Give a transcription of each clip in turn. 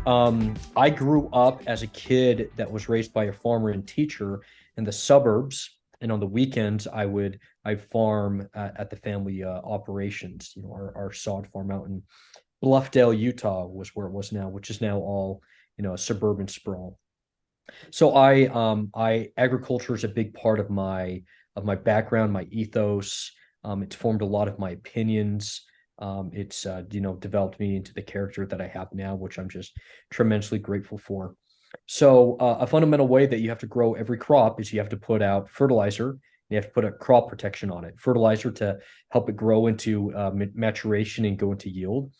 I grew up as a kid that was raised by a farmer and teacher in the suburbs, and on the weekends I farm at the family operations. Our sod farm out in Bluffdale, Utah was where it was now, which is now all a suburban sprawl. So I agriculture is a big part of my background, my ethos. It's formed a lot of my opinions. It's developed me into the character that I have now, which I'm just tremendously grateful for. So a fundamental way that you have to grow every crop is you have to put out fertilizer. You have to put a crop protection on it, fertilizer to help it grow into maturation and go into yield,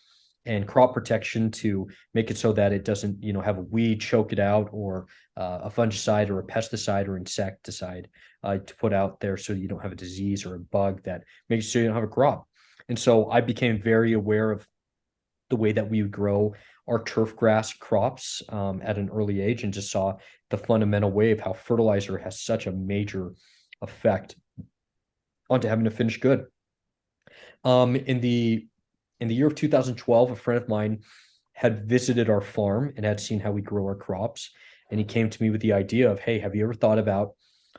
and crop protection to make it so that it doesn't, have a weed choke it out, or a fungicide or a pesticide or insecticide to put out there so you don't have a disease or a bug that makes sure you don't have a crop. And so I became very aware of the way that we would grow our turf grass crops at an early age, and just saw the fundamental way of how fertilizer has such a major effect onto having a finished good. In the year of 2012, a friend of mine had visited our farm and had seen how we grow our crops. And he came to me with the idea of, hey, have you ever thought about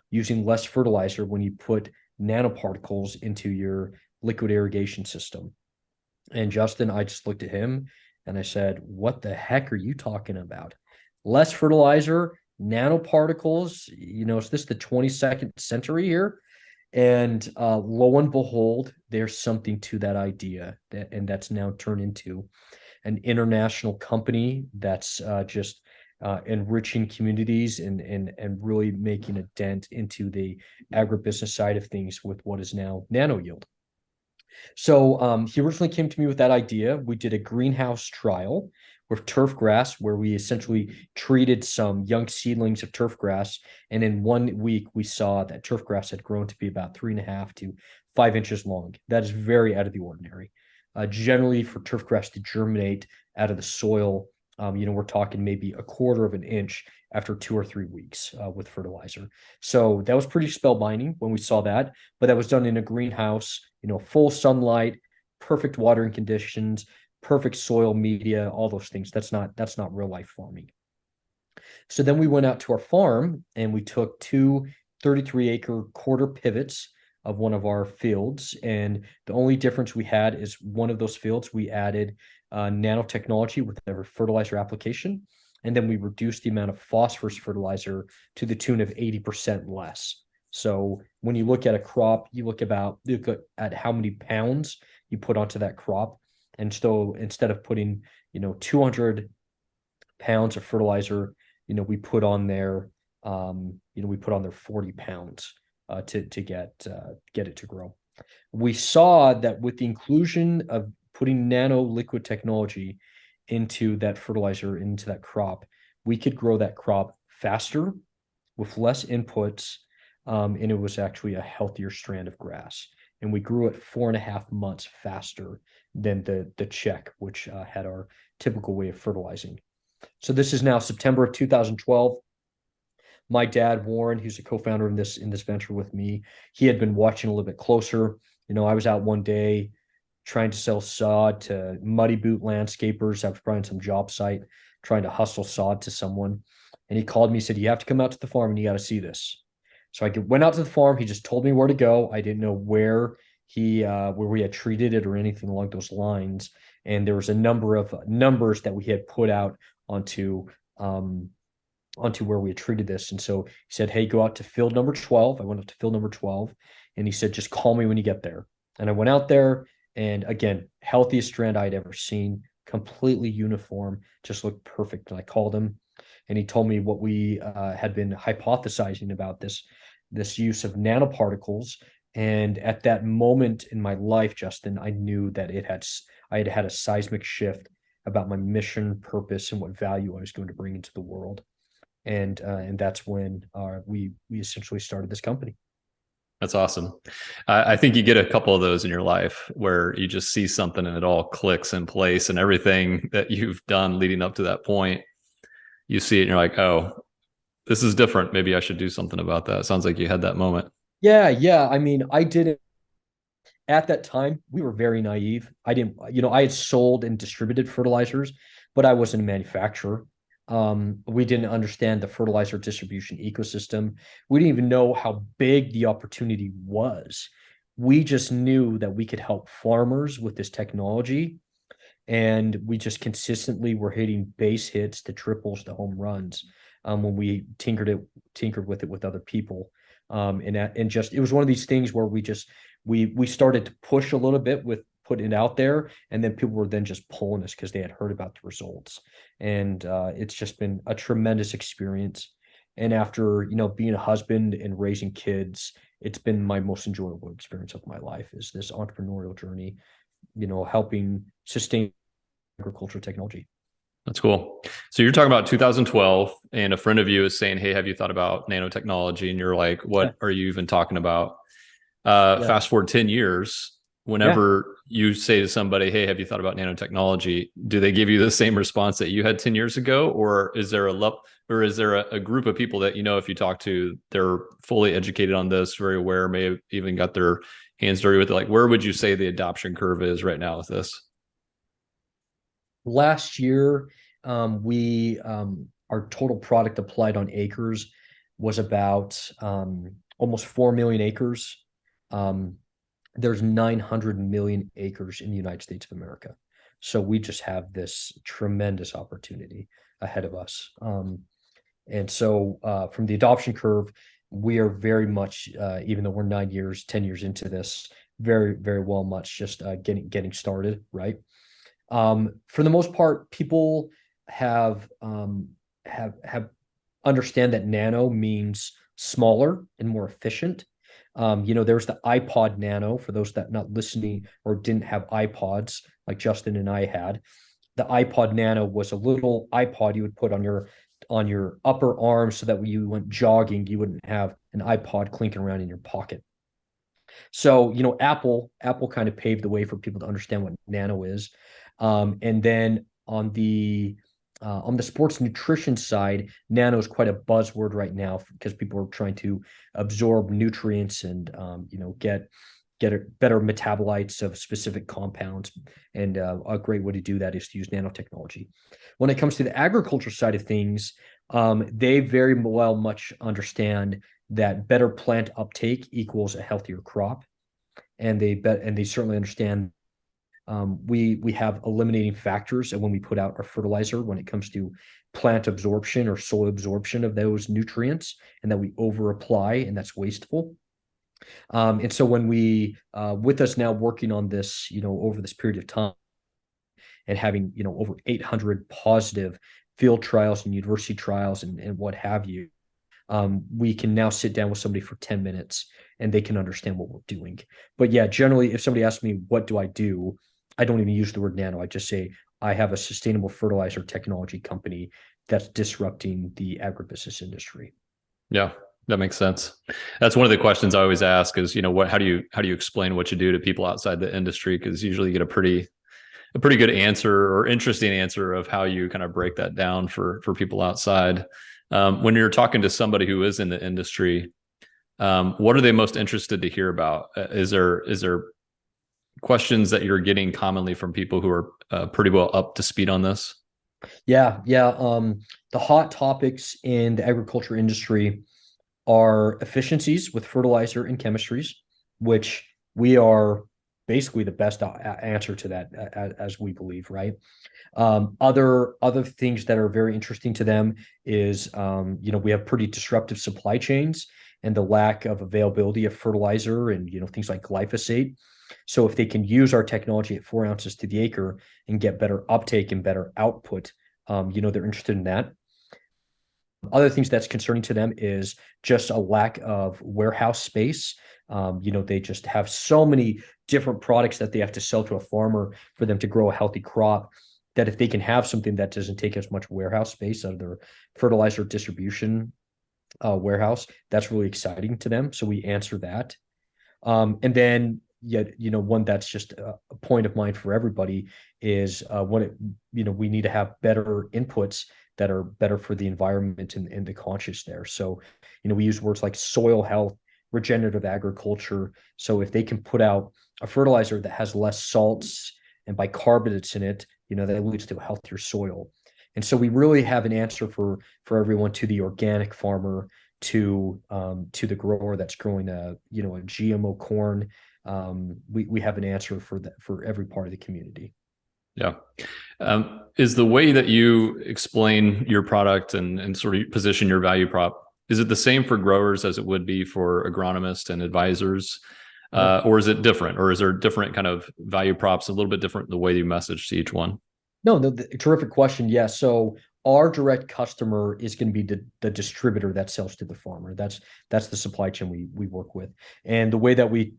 using less fertilizer when you put nanoparticles into your liquid irrigation system? And Justin, I just looked at him and I said, what the heck are you talking about? Less fertilizer, nanoparticles, is this the 22nd century here? And lo and behold, there's something to that idea, and that's now turned into an international company that's just enriching communities and really making a dent into the agribusiness side of things with what is now nano-yield. So he originally came to me with that idea. We did a greenhouse trial with turf grass, where we essentially treated some young seedlings of turf grass. And in 1 week, we saw that turf grass had grown to be about 3.5 to 5 inches long. That is very out of the ordinary. Generally, for turf grass to germinate out of the soil, we're talking maybe a quarter of an inch after 2 or 3 weeks with fertilizer. So that was pretty spellbinding when we saw that. But that was done in a greenhouse, full sunlight, perfect watering conditions, perfect soil media, all those things. That's not real life farming. So then we went out to our farm and we took two 33-acre quarter pivots of one of our fields. And the only difference we had is one of those fields, we added nanotechnology with every fertilizer application. And then we reduced the amount of phosphorus fertilizer to the tune of 80% less. So when you look at a crop, you look at how many pounds you put onto that crop. And so instead of putting, 200 pounds of fertilizer, we put on there, 40 pounds to get it to grow. We saw that with the inclusion of putting nano-liquid technology into that fertilizer, into that crop, we could grow that crop faster with less inputs, and it was actually a healthier strand of grass. And we grew it 4.5 months faster than the Czech, which had our typical way of fertilizing. So this is now September of 2012. My dad, Warren, who's a co-founder in this venture with me, he had been watching a little bit closer. I was out one day trying to sell sod to muddy boot landscapers. I was probably on some job site trying to hustle sod to someone. And he called me, said, you have to come out to the farm and you got to see this. So I went out to the farm. He just told me where to go. I didn't know where we had treated it or anything along those lines. And there was a number of numbers that we had put out onto where we had treated this. And so he said, hey, go out to field number 12. I went up to field number 12, and he said, just call me when you get there. And I went out there, and again, healthiest strand I'd ever seen, completely uniform, just looked perfect. And I called him, and he told me what we had been hypothesizing about this use of nanoparticles. And at that moment in my life, Justin, I knew that I had had a seismic shift about my mission, purpose, and what value I was going to bring into the world. And that's when we essentially started this company. That's awesome. I think you get a couple of those in your life where you just see something and it all clicks in place, and everything that you've done leading up to that point, you see it and you're like, oh, this is different. Maybe I should do something about that. Sounds like you had that moment. Yeah. I mean, I didn't at that time. We were very naive. I didn't, I had sold and distributed fertilizers, but I wasn't a manufacturer. We didn't understand the fertilizer distribution ecosystem. We didn't even know how big the opportunity was. We just knew that we could help farmers with this technology, and we just consistently were hitting base hits, the triples, the home runs, when we tinkered with it with other people. And just it was one of these things where we started to push a little bit with putting it out there, and then people were then just pulling us because they had heard about the results. And it's just been a tremendous experience. And after being a husband and raising kids, it's been my most enjoyable experience of my life, is this entrepreneurial journey, helping sustain agriculture technology. That's cool. So you're talking about 2012, and a friend of you is saying, "Hey, have you thought about nanotechnology?" And you're like, Yeah. "What are you even talking about?" Yeah. Fast forward 10 years. Yeah. Whenever you say to somebody, "Hey, have you thought about nanotechnology?" Do they give you the same response that you had 10 years ago, or is there a group of people that if you talk to, they're fully educated on this, very aware, may have even got their hands dirty with it? Like, where would you say the adoption curve is right now with this? Last year, we our total product applied on acres was about almost 4 million acres. Um, there's 900 million acres in the United States of America. So we just have this tremendous opportunity ahead of us. And so from the adoption curve, we are very much, even though we're 9 years, 10 years into this, very, very well much just getting started, right? For the most part, people have have understand that nano means smaller and more efficient. There's the iPod Nano for those that not listening or didn't have iPods like Justin and I had. The iPod Nano was a little iPod you would put on your upper arm so that when you went jogging, you wouldn't have an iPod clinking around in your pocket. So, Apple kind of paved the way for people to understand what nano is. And then on the sports nutrition side, nano is quite a buzzword right now because people are trying to absorb nutrients and get better metabolites of specific compounds. And a great way to do that is to use nanotechnology. When it comes to the agriculture side of things, they very well much understand that better plant uptake equals a healthier crop, and they certainly understand we have eliminating factors, and when we put out our fertilizer, when it comes to plant absorption or soil absorption of those nutrients, and that we over apply, and that's wasteful. And so when we with us now working on this, over this period of time, and having over 800 positive field trials and university trials and what have you, we can now sit down with somebody for 10 minutes and they can understand what we're doing. But yeah, generally, if somebody asks me, what do? I don't even use the word nano. I just say, I have a sustainable fertilizer technology company that's disrupting the agribusiness industry. Yeah, that makes sense. That's one of the questions I always ask is, how do you explain what you do to people outside the industry? Because usually you get a pretty good answer or interesting answer of how you kind of break that down for people outside. When you're talking to somebody who is in the industry, what are they most interested to hear about? Is there questions that you're getting commonly from people who are pretty well up to speed on this? Yeah, yeah. The hot topics in the agriculture industry are efficiencies with fertilizer and chemistries, which we are basically the best answer to that, as we believe, right? Other things that are very interesting to them is, we have pretty disruptive supply chains and the lack of availability of fertilizer and things like glyphosate. So if they can use our technology at 4 ounces to the acre and get better uptake and better output, they're interested in that. Other things that's concerning to them is just a lack of warehouse space. They just have so many different products that they have to sell to a farmer for them to grow a healthy crop, that if they can have something that doesn't take as much warehouse space out of their fertilizer distribution warehouse, that's really exciting to them. So we answer that. And then, yeah, one that's just a point of mine for everybody is we need to have better inputs that are better for the environment and the conscious there. So, we use words like soil health, regenerative agriculture. So if they can put out a fertilizer that has less salts and bicarbonates in it that leads to a healthier soil. And so we really have an answer for everyone, to the organic farmer, to the grower that's growing a GMO corn. We have an answer for that for every part of the community. Yeah. Is the way that you explain your product and sort of position your value prop, is it the same for growers as it would be for agronomists and advisors? Or is it different? Or is there different kind of value props, a little bit different the way you message to each one? No, terrific question. Yeah. So our direct customer is going to be the distributor that sells to the farmer. That's the supply chain we work with. And the way that we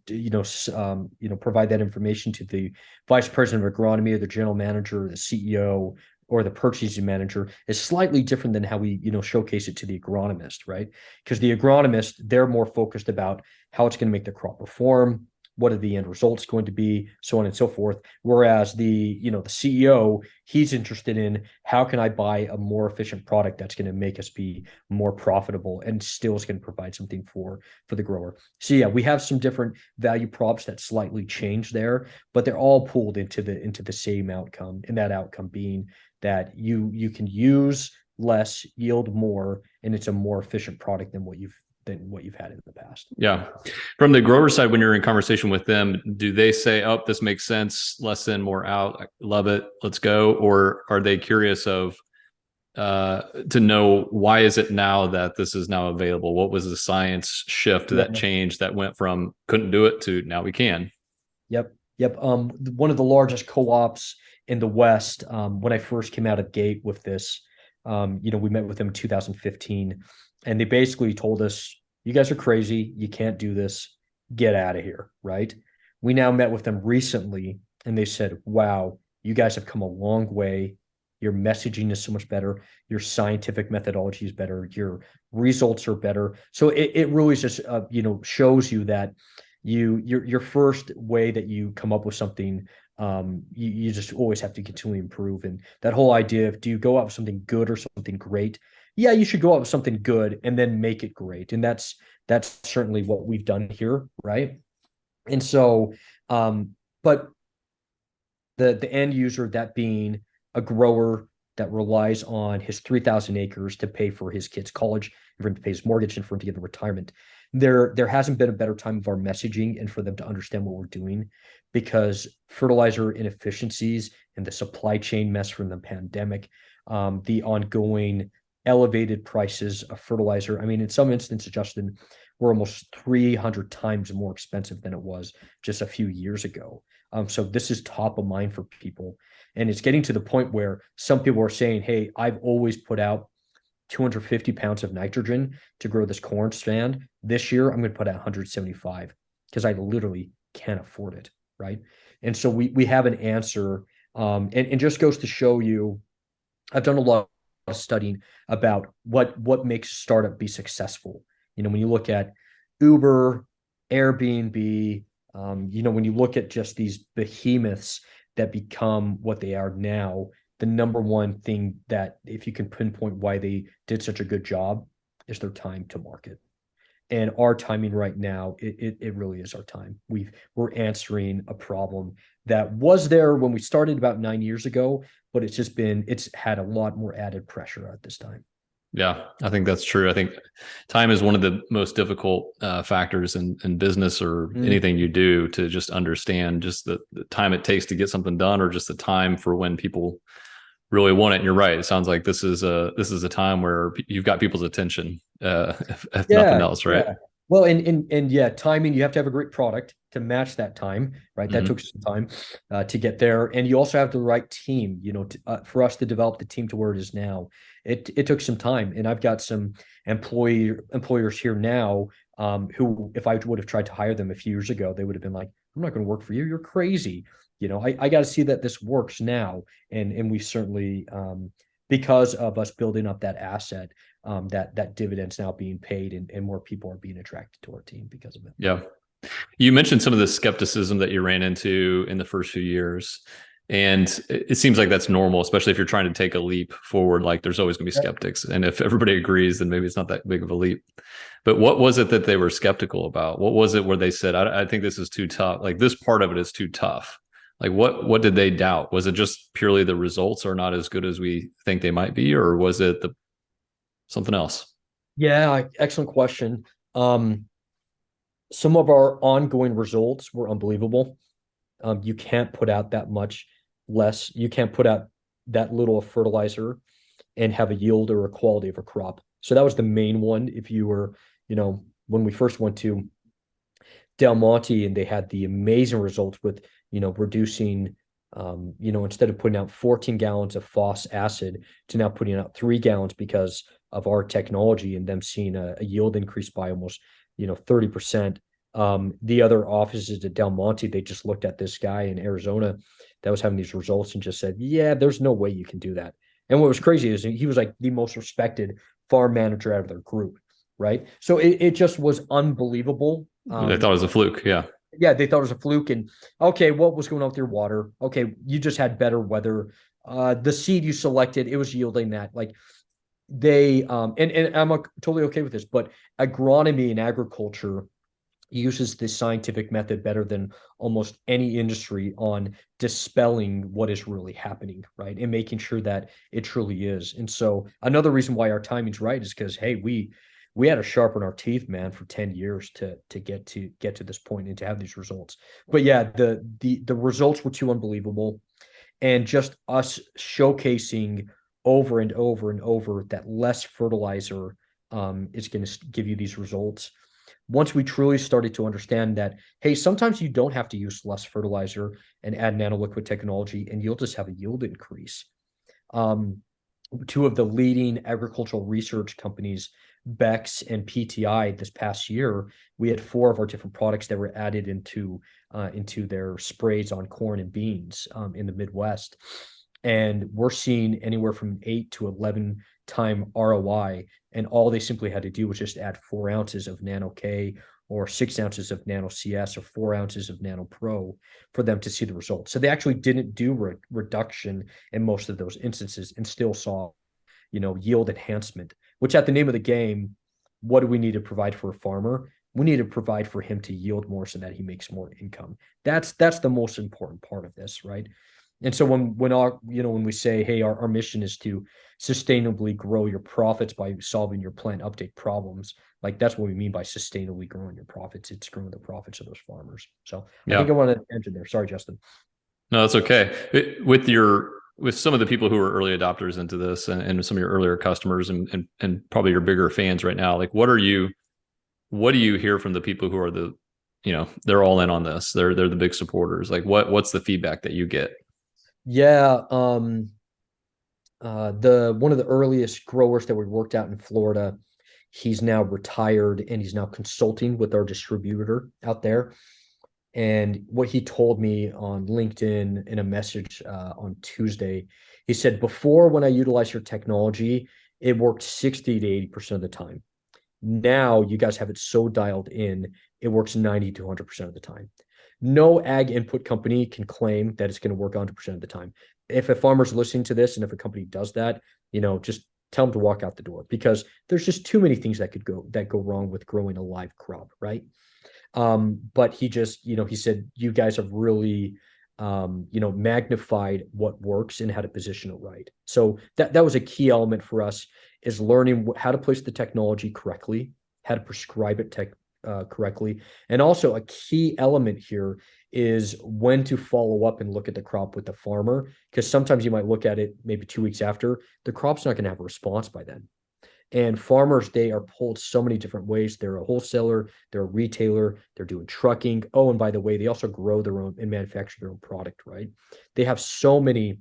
provide that information to the vice president of agronomy, or the general manager, or the CEO, or the purchasing manager is slightly different than how we showcase it to the agronomist, right? Because the agronomist, they're more focused about how it's going to make the crop perform, what are the end results going to be, so on and so forth. Whereas the CEO, he's interested in, how can I buy a more efficient product that's going to make us be more profitable and still is going to provide something for the grower. So yeah, we have some different value props that slightly change there, but they're all pulled into the same outcome, and that outcome being that you can use less, yield more, and it's a more efficient product than what you've had in the past. Yeah. From the grower side, when you're in conversation with them, do they say, oh, this makes sense, less in, more out, I love it, let's go? Or are they curious of to know, why is it now that this is now available? What was the science shift, that change that went from couldn't do it to now we can? Yep. One of the largest co-ops in the West, when I first came out of gate with this, we met with them in 2015, and they basically told us, you guys are crazy. You can't do this. Get out of here, right? We now met with them recently, and they said, wow, you guys have come a long way. Your messaging is so much better. Your scientific methodology is better. Your results are better. So it really just, shows you that your first way that you come up with something, you just always have to continually improve. And that whole idea of, do you go out with something good or something great? Yeah, you should go out with something good and then make it great. And that's certainly what we've done here, right? And so, but the end user, that being a grower that relies on his 3,000 acres to pay for his kid's college, and for him to pay his mortgage, and for him to get the retirement, there hasn't been a better time of our messaging and for them to understand what we're doing, because fertilizer inefficiencies and the supply chain mess from the pandemic, the ongoing elevated prices of fertilizer. I mean, in some instances, Justin, we're almost 300 times more expensive than it was just a few years ago. So this is top of mind for people. And it's getting to the point where some people are saying, hey, I've always put out 250 pounds of nitrogen to grow this corn stand. This year, I'm going to put out 175 because I literally can't afford it, right? And so we have an answer. And just goes to show you, I've done a lot of studying about what makes a startup be successful. When you look at Uber, Airbnb, when you look at just these behemoths that become what they are now, the number one thing that, if you can pinpoint why they did such a good job, is their time to market. And our timing right now, it really is our time. We're answering a problem that was there when we started about 9 years ago, but it's had a lot more added pressure at this time. Yeah, I think that's true. I think time is one of the most difficult factors in business or anything you do, to just understand just the time it takes to get something done, or just the time for when people really want it. And you're right. It sounds like this is a time where you've got people's attention, if nothing else, right? Yeah. Well, and yeah, timing, you have to have a great product to match that time, right? That took some time to get there. And you also have the right team, for us to develop the team to where it is now. It took some time. And I've got some employers here now, who, if I would have tried to hire them a few years ago, they would have been like, I'm not going to work for you. You're crazy. I got to see that this works now. And we certainly, because of us building up that asset, that dividend's now being paid, and more people are being attracted to our team because of it. Yeah. You mentioned some of the skepticism that you ran into in the first few years. And it seems like that's normal, especially if you're trying to take a leap forward. Like, there's always going to be skeptics. And if everybody agrees, then maybe it's not that big of a leap. But what was it that they were skeptical about? What was it where they said, I think this is too tough? Like, this part of it is too tough. Like what did they doubt? Was it just purely the results are not as good as we think they might be, or was it the something else? Yeah, excellent question. Um, some of our ongoing results were unbelievable. You can't put out that much less. You can't put out that little of fertilizer and have a yield or a quality of a crop. So that was the main one. If you were, when we first went to Del Monte and they had the amazing results with, reducing, instead of putting out 14 gallons of phos acid to now putting out 3 gallons because of our technology and them seeing a yield increase by almost, 30%. The other offices at Del Monte, they just looked at this guy in Arizona that was having these results and just said, yeah, there's no way you can do that. And what was crazy is he was like the most respected farm manager out of their group, right? So it just was unbelievable. They thought it was a fluke. Yeah. Yeah, they thought it was a fluke. And okay, what was going on with your water? Okay, you just had better weather. The seed you selected, it was yielding that. Like they and I'm totally okay with this, but agronomy and agriculture uses the scientific method better than almost any industry on dispelling what is really happening, right? And making sure that it truly is. And so another reason why our timing's right is because hey, we had to sharpen our teeth, man, for 10 years to get to this point and to have these results. But yeah, the results were too unbelievable. And just us showcasing over and over and over that less fertilizer is going to give you these results. Once we truly started to understand that, hey, sometimes you don't have to use less fertilizer and add nano-liquid technology, and you'll just have a yield increase. Um, Two of the leading agricultural research companies, Bex and PTI, this past year, we had 4 of our different products that were added into their sprays on corn and beans in the Midwest. And we're seeing anywhere from 8 to 11 time ROI. And all they simply had to do was just add 4 ounces of Nano K or 6 ounces of Nano CS or 4 ounces of Nano Pro for them to see the results. So they actually didn't do reduction in most of those instances and still saw, yield enhancement, which at the name of the game, what do we need to provide for a farmer? We need to provide for him to yield more so that he makes more income. That's the most important part of this, right? And so when we say, hey, our mission is to sustainably grow your profits by solving your plant uptake problems, like that's what we mean by sustainably growing your profits. It's growing the profits of those farmers. So I think Yeah. I want to enter there. Sorry, Justin. No, that's okay. With some of the people who are early adopters into this and some of your earlier customers and probably your bigger fans right now, like what do you hear from the people who are they're all in on this. They're the big supporters. Like what's the feedback that you get? Yeah, the one of the earliest growers that we worked out in Florida, he's now retired and he's now consulting with our distributor out there. And what he told me on LinkedIn in a message on Tuesday, he said, before when I utilized your technology, it worked 60 to 80% of the time. Now you guys have it so dialed in, it works 90 to 100% of the time. No ag input company can claim that it's going to work 100% of the time. If a farmer's listening to this and if a company does that, just tell them to walk out the door because there's just too many things that go wrong with growing a live crop, right? But he just, he said, you guys have really, magnified what works and how to position it right. So that was a key element for us is learning how to place the technology correctly, how to prescribe it correctly. And also a key element here is when to follow up and look at the crop with the farmer, because sometimes you might look at it maybe 2 weeks after, the crop's not going to have a response by then. And farmers, they are pulled so many different ways. They're a wholesaler, they're a retailer, they're doing trucking. Oh, and by the way, they also grow their own and manufacture their own product, right? They have so many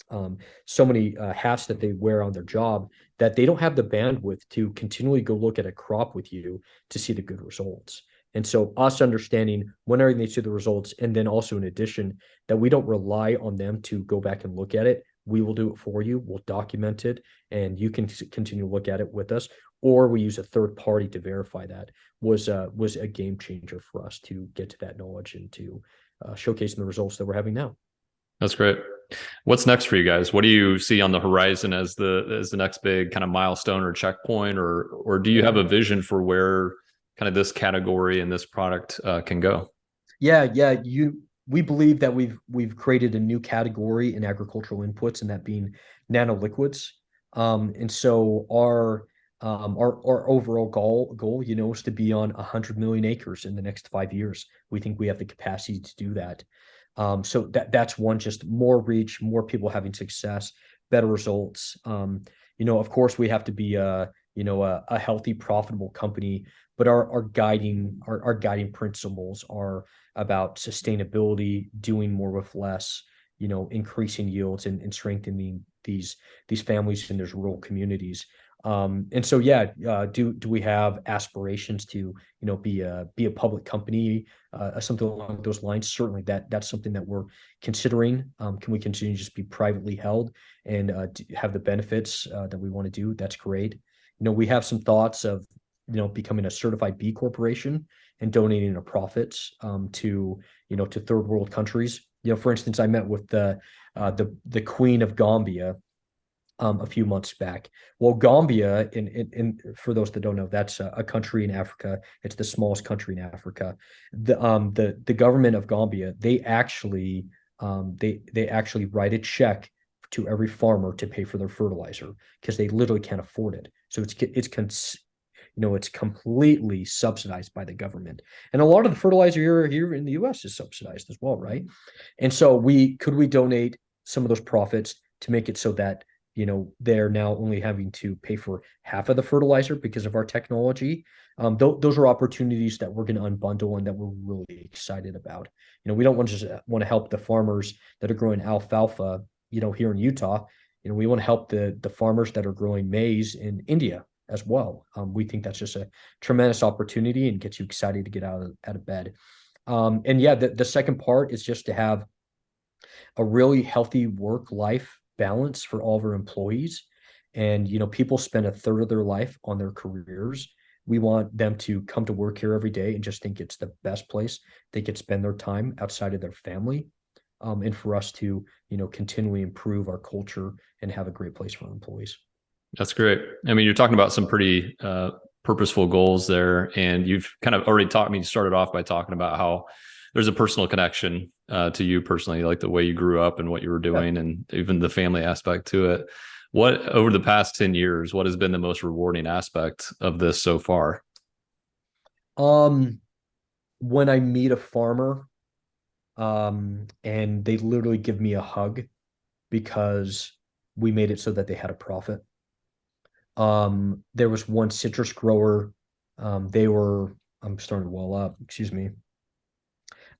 hats that they wear on their job that they don't have the bandwidth to continually go look at a crop with you to see the good results. And so us understanding when are they see the results, and then also in addition that we don't rely on them to go back and look at it. We will do it for you. We'll document it, and you can continue to look at it with us. Or we use a third party to verify that was a game changer for us to get to that knowledge and to showcasing the results that we're having now. That's great. What's next for you guys? What do you see on the horizon as the next big kind of milestone or checkpoint, or do you have a vision for where kind of this category and this product can go? Yeah, we believe that we've created a new category in agricultural inputs, and that being nanoliquids. And so our overall goal, is to be on 100 million acres in the next 5 years. We think we have the capacity to do that. So that's one, just more reach, more people having success, better results. Of course, we have to be a healthy, profitable company, but our guiding principles are about sustainability, doing more with less, increasing yields and strengthening these families in those rural communities. And so, yeah, do we have aspirations to, be a public company, something along those lines? Certainly, that's something that we're considering. Can we continue to just be privately held and have the benefits that we want to do? That's great. We have some thoughts of, becoming a certified B corporation and donating our profits to third world countries. For instance, I met with the Queen of Gambia a few months back. Well, Gambia, in for those that don't know, that's a country in Africa. It's the smallest country in Africa. The government of Gambia, they actually write a check to every farmer to pay for their fertilizer because they literally can't afford it. So it's completely subsidized by the government, and a lot of the fertilizer here in the U.S. is subsidized as well, right? And so could we donate some of those profits to make it so that they're now only having to pay for half of the fertilizer because of our technology. Those are opportunities that we're going to unbundle and that we're really excited about. We don't want to help the farmers that are growing alfalfa, here in Utah. We want to help the farmers that are growing maize in India as well. We think that's just a tremendous opportunity and gets you excited to get out of bed. And yeah, the second part is just to have a really healthy work-life balance for all of our employees. And, people spend a third of their life on their careers. We want them to come to work here every day and just think it's the best place they could spend their time outside of their family. And for us to, continually improve our culture and have a great place for our employees. That's great. I mean, you're talking about some pretty purposeful goals there, and you've kind of already taught me. You started off by talking about how there's a personal connection to you personally, like the way you grew up and what you were doing, and even the family aspect to it. What, over the past 10 years, what has been the most rewarding aspect of this so far? When I meet a farmer, and they literally give me a hug because we made it so that they had a profit. There was one citrus grower. I'm starting to wall up, excuse me.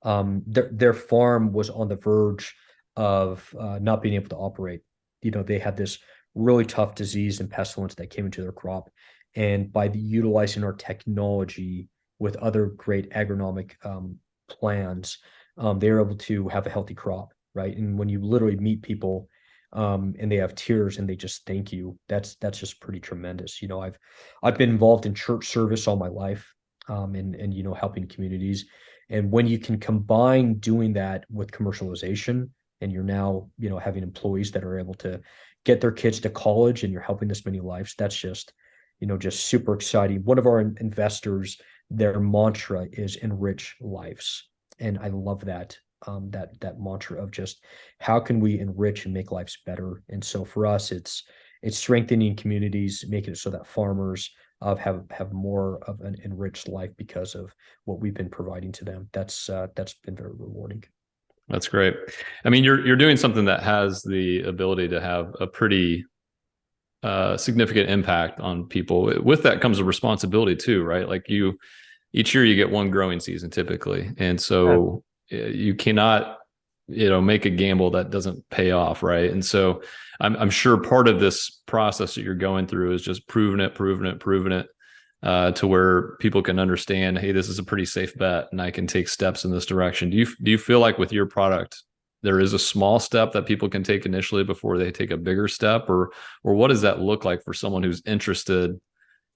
Their farm was on the verge of not being able to operate. They had this really tough disease and pestilence that came into their crop. And by utilizing our technology with other great agronomic plans, they were able to have a healthy crop, right? And when you literally meet people and they have tears and they just thank you, that's just pretty tremendous. I've been involved in church service all my life, and helping communities. And when you can combine doing that with commercialization, and you're now, having employees that are able to get their kids to college, and you're helping this many lives, that's just super exciting. One of our investors, their mantra is enrich lives. And I love that mantra of just how can we enrich and make lives better. And so for us, it's strengthening communities, making it so that farmers have more of an enriched life because of what we've been providing to them. That's been very rewarding. That's great. I mean, you're doing something that has the ability to have a pretty significant impact on people. With that comes a responsibility too, right? Like each year you get one growing season typically, and so you cannot, make a gamble that doesn't pay off, right? And so I'm sure part of this process that you're going through is just proving it to where people can understand, hey, this is a pretty safe bet, and I can take steps in this direction. Do you feel like with your product there is a small step that people can take initially before they take a bigger step, or what does that look like for someone who's interested,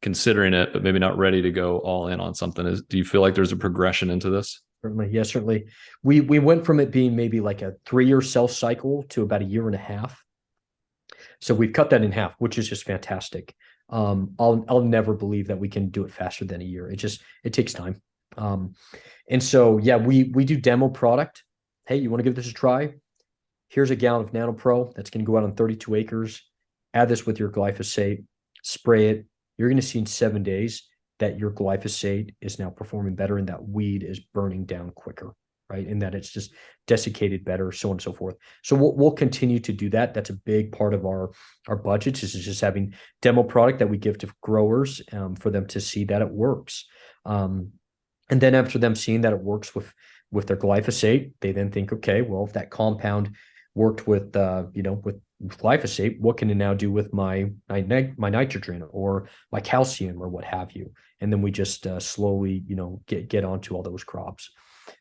considering it, but maybe not ready to go all in on something? Do you feel like there's a progression into this? Certainly. Yes, certainly. We went from it being maybe like a 3-year sales cycle to about a year and a half. So we've cut that in half, which is just fantastic. I'll never believe that we can do it faster than a year. It takes time. And so, yeah, we do demo product. hey, you want to give this a try? Here's a gallon of Nano Pro that's going to go out on 32 acres. Add this with your glyphosate, spray it. You're going to see in 7 days that your glyphosate is now performing better and that weed is burning down quicker, right? And that it's just desiccated better, so on and so forth. So we'll continue to do that. That's a big part of our budgets, is just having demo product that we give to growers for them to see that it works. And then after them seeing that it works with their glyphosate, they then think, okay, well, if that compound worked with with glyphosate, what can it now do with my nitrogen or my calcium or what have you? And then we just slowly, get onto all those crops.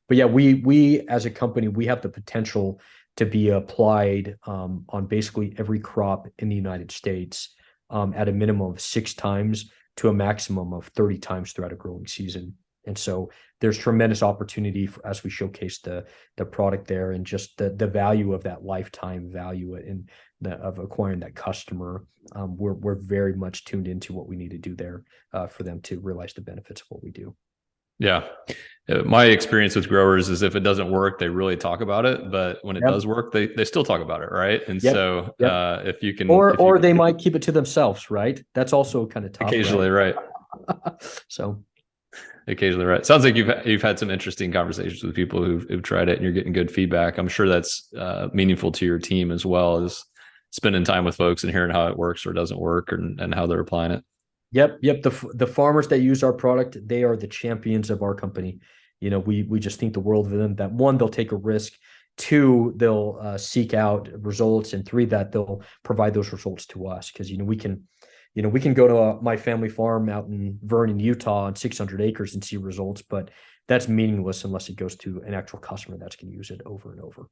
But yeah, we as a company, we have the potential to be applied on basically every crop in the United States at a minimum of 6 times to a maximum of 30 times throughout a growing season. And so there's tremendous opportunity as we showcase the product there, and just the value of that lifetime value of acquiring that customer. We're very much tuned into what we need to do there for them to realize the benefits of what we do. Yeah. My experience with growers is if it doesn't work, they really talk about it. But when it does work, they still talk about it. Right. And so if you can, or they might keep it to themselves. Right. That's also kind of tough. Occasionally. Right. So occasionally. Right. Sounds like you've had some interesting conversations with people who've tried it and you're getting good feedback. I'm sure that's meaningful to your team as well as spending time with folks and hearing how it works or doesn't work and how they're applying it. Yep. The farmers that use our product, they are the champions of our company. We just think the world of them. That one, they'll take a risk. Two, they'll seek out results, and three, that they'll provide those results to us. Because we can go to my family farm out in Vernon, Utah, on 600 acres and see results, but that's meaningless unless it goes to an actual customer that's going to use it over and over.